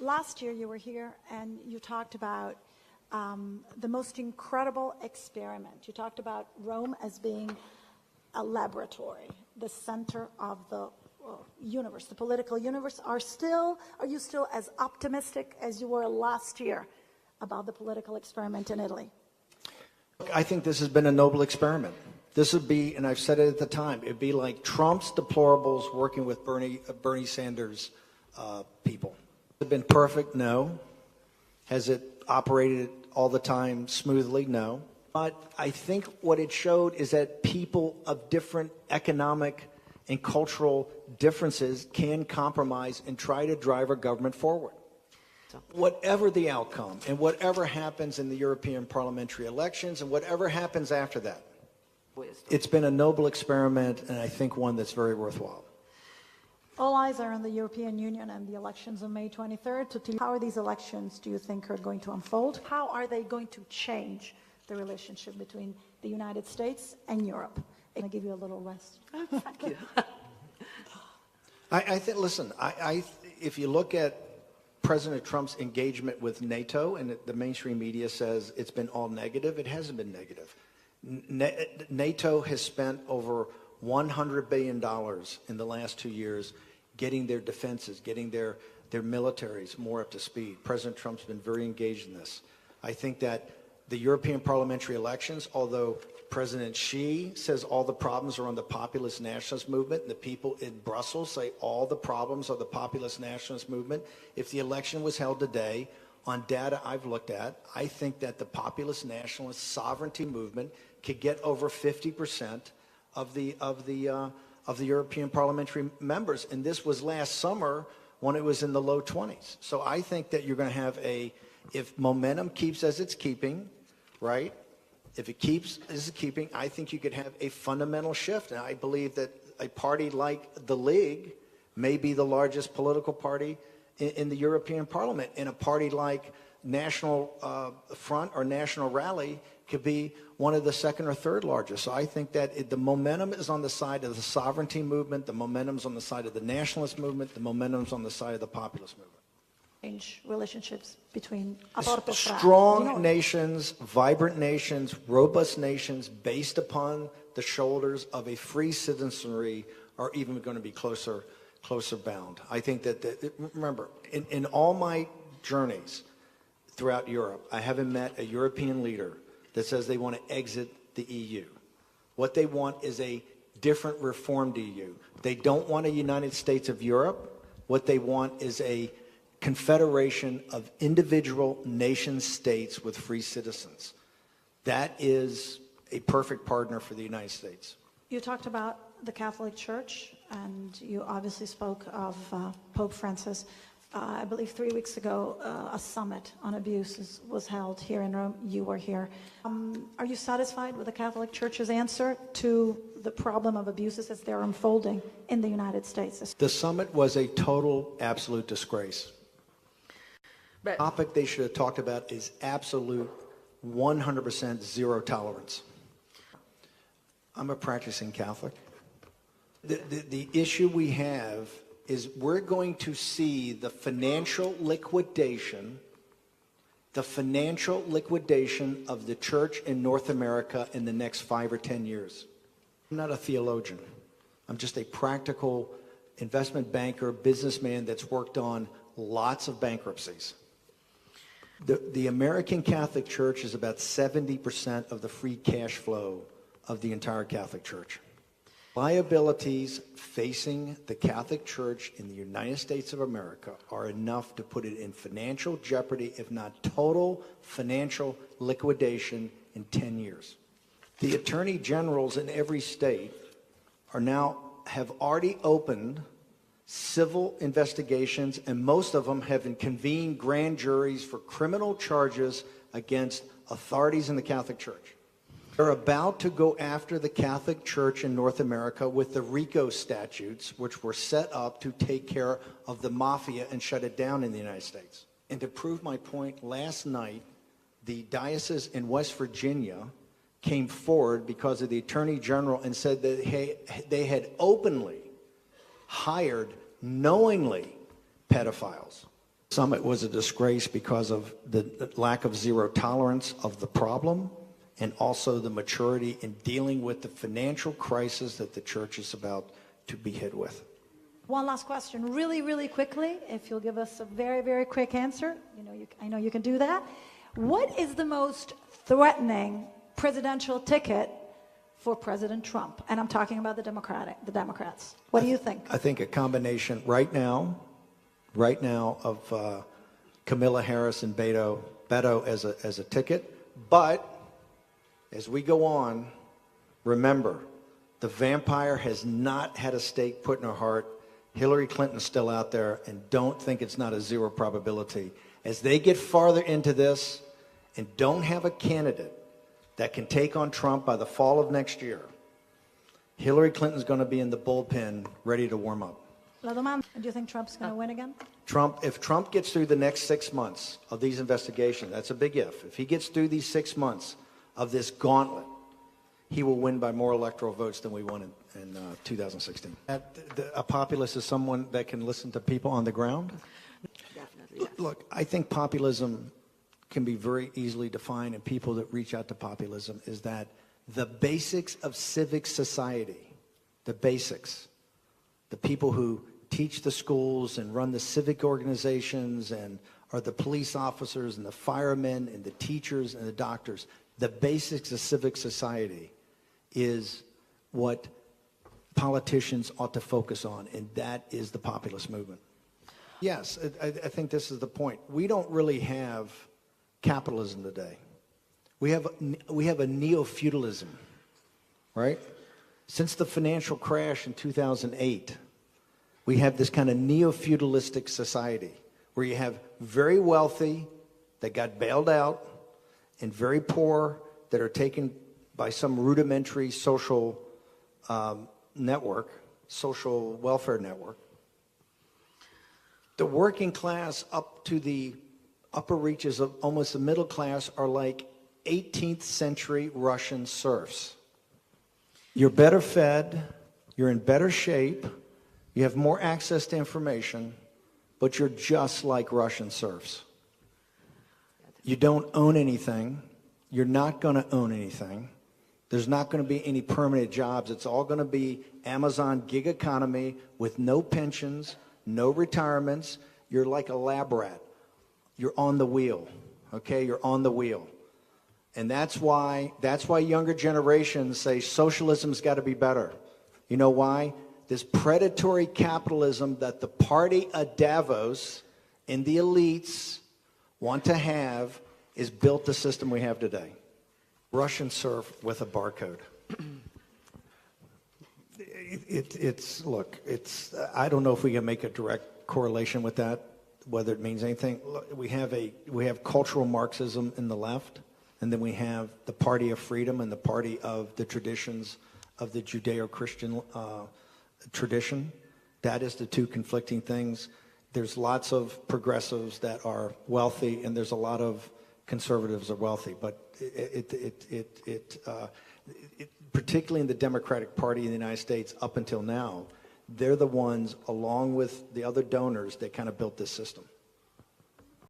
Last year you were here and you talked about the most incredible experiment. You talked about Rome as being a laboratory, the center of the universe, the political universe. Are you still as optimistic as you were last year about the political experiment in Italy? Look, I think this has been a noble experiment. This would be, and I've said it at the time, it'd be like Trump's deplorables working with Bernie Sanders people. Has it been perfect? No. Has it operated all the time smoothly? No. But I think what it showed is that people of different economic and cultural differences can compromise and try to drive our government forward. Whatever the outcome, and whatever happens in the European parliamentary elections, and whatever happens after that, it's been a noble experiment, and I think one that's very worthwhile. All eyes are on the European Union and the elections on May 23rd. How are these elections, do you think, are going to unfold? How are they going to change the relationship between the United States and Europe? I'm going to give you a little rest. Thank you. I think, listen, if you look at President Trump's engagement with NATO, and the mainstream media says it's been all negative, it hasn't been negative. NATO has spent over $100 billion in the last 2 years getting their defenses, getting their militaries more up to speed. President Trump's been very engaged in this. I think that the European parliamentary elections, although President Xi says all the problems are on the populist nationalist movement, and the people in Brussels say all the problems are the populist nationalist movement, if the election was held today, on data I've looked at, I think that the populist nationalist sovereignty movement could get over 50% of the European parliamentary members, and this was last summer when it was in the low 20s. So I think that you're going to have if momentum keeps as it's keeping, right? If it keeps as it's keeping, I think you could have a fundamental shift, and I believe that a party like the League may be the largest political party in the European Parliament, and a party like National Front or National Rally could be one of the second or third largest. So I think that the momentum is on the side of the sovereignty movement, the momentum's on the side of the nationalist movement, the momentum's on the side of the populist movement. Change relationships between strong nations, vibrant nations, robust nations based upon the shoulders of a free citizenry are even going to be closer bound. I think that, remember, in all my journeys throughout Europe, I haven't met a European leader that says they want to exit the EU. What they want is a different reformed EU. They don't want a United States of Europe. What they want is a confederation of individual nation states with free citizens. That is a perfect partner for the United States. You talked about the Catholic Church, and you obviously spoke of Pope Francis. I believe 3 weeks ago, a summit on abuse was held here in Rome. You were here. Are you satisfied with the Catholic Church's answer to the problem of abuses as they're unfolding in the United States? The summit was a total, absolute disgrace. The topic they should have talked about is absolute 100% zero tolerance. I'm a practicing Catholic. The issue we have is we're going to see the financial liquidation of the church in North America in the next 5 or 10 years. I'm not a theologian. I'm just a practical investment banker, businessman that's worked on lots of bankruptcies. The American Catholic Church is about 70% of the free cash flow of the entire Catholic Church. Liabilities facing the Catholic Church in the United States of America are enough to put it in financial jeopardy, if not total financial liquidation in 10 years. The attorney generals in every state have already opened civil investigations, and most of them have convened grand juries for criminal charges against authorities in the Catholic Church. They're about to go after the Catholic Church in North America with the RICO statutes, which were set up to take care of the mafia and shut it down in the United States. And to prove my point, last night, the diocese in West Virginia came forward because of the Attorney General and said that they had openly hired, knowingly, pedophiles. Summit was a disgrace because of the lack of zero tolerance of the problem and also the maturity in dealing with the financial crisis that the church is about to be hit with. One last question, really, really quickly, if you'll give us a very, very quick answer. I know you can do that. What is the most threatening presidential ticket for President Trump? And I'm talking about the Democrats. What do you think? I think a combination right now of Kamala Harris and Beto as a ticket. But as we go on, remember, the vampire has not had a stake put in her heart. Hillary Clinton's still out there, and don't think it's not a zero probability. As they get farther into this and don't have a candidate that can take on Trump by the fall of next year, Hillary Clinton's going to be in the bullpen ready to warm up. La domanda, do you think Trump's going to win again? If Trump gets through the next 6 months of these investigations, that's a big if. If he gets through these 6 months of this gauntlet, he will win by more electoral votes than we won in 2016. A populist is someone that can listen to people on the ground? Definitely, yes. Look, I think populism can be very easily defined, and people that reach out to populism is that the basics of civic society, the basics, the people who teach the schools and run the civic organizations and are the police officers and the firemen and the teachers and the doctors, the basics of civic society is what politicians ought to focus on, and that is the populist movement. Yes, I think this is the point. We don't really have capitalism today. We have a neo-feudalism, right? Since the financial crash in 2008, we have this kind of neo-feudalistic society where you have very wealthy that got bailed out and very poor that are taken by some rudimentary social network, social welfare network. The working class up to the upper reaches of almost the middle class are like 18th century Russian serfs. You're better fed, you're in better shape, you have more access to information, but you're just like Russian serfs. You don't own anything. You're not going to own anything. There's not going to be any permanent jobs. It's all going to be Amazon gig economy with no pensions, no retirements. You're like a lab rat. You're on the wheel, okay? You're on the wheel. And that's why younger generations say socialism's got to be better. You know why? This predatory capitalism that the party of Davos and the elites want to have is built the system we have today. Russian serf with a barcode. I don't know if we can make a direct correlation with that, whether it means anything. Look, we have cultural Marxism in the left, and then we have the party of freedom and the party of the traditions of the Judeo-Christian tradition. That is the two conflicting things. There's lots of progressives that are wealthy, and there's a lot of conservatives are wealthy. But particularly in the Democratic Party in the United States up until now, they're the ones, along with the other donors, that kind of built this system.